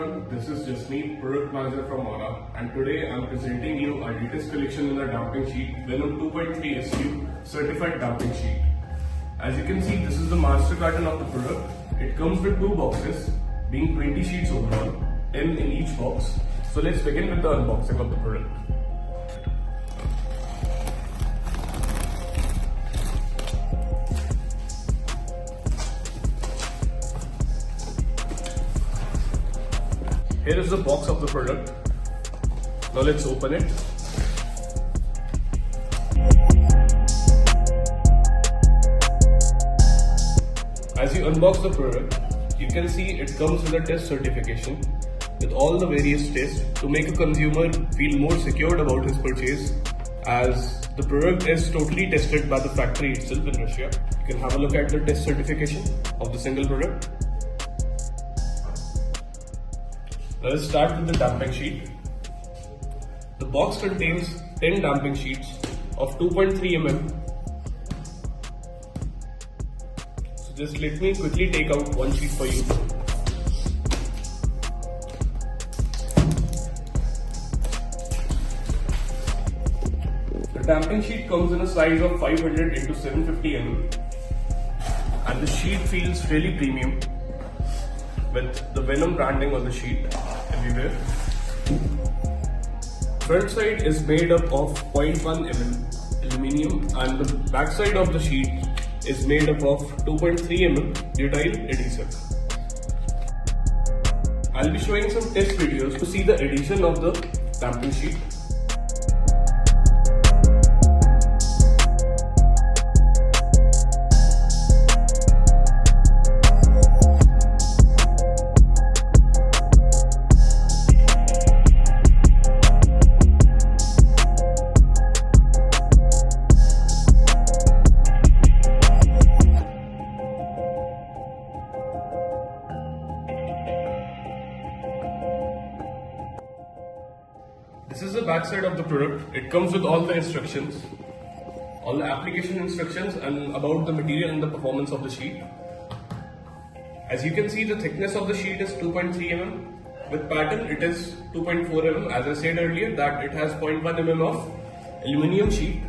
everyone, this is Jasmeet, product manager from Aura, and today I am presenting you our latest collection in the damping sheet, Venom 2.3 SU certified damping sheet. As you can see, this is the master carton of the product. It comes with 2 boxes, being 20 sheets overall, 10 in each box. So let's begin with the unboxing of the product. Here is the box of the product. Now let's open it. As you unbox the product, you can see it comes with a test certification with all the various tests to make a consumer feel more secured about his purchase, as the product is totally tested by the factory itself in Russia. You can have a look at the test certification of the single product. Let us start with the damping sheet. The box contains 10 damping sheets of 2.3 mm. So just let me quickly take out one sheet for you. The damping sheet comes in a size of 500 into 750 mm, and the sheet feels really premium with the Venom branding on the sheet everywhere. Front side is made up of 0.1 mm aluminium, and the back side of the sheet is made up of 2.3 mm butyl adhesive. I'll be showing some test videos to see the adhesion of the damping sheet. This is the back side of the product. It comes with all the instructions, all the application instructions, and about the material and the performance of the sheet. As you can see, the thickness of the sheet is 2.3 mm. With pattern, it is 2.4 mm. As I said earlier, that it has 0.1 mm of aluminium sheet,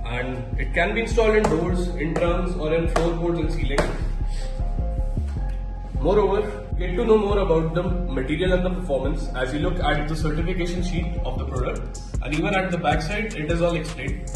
and it can be installed in doors, in trunks, or in floorboards and ceiling. Moreover, get to know more about the material and the performance as you look at the certification sheet of the product, and even at the back side it is all explained.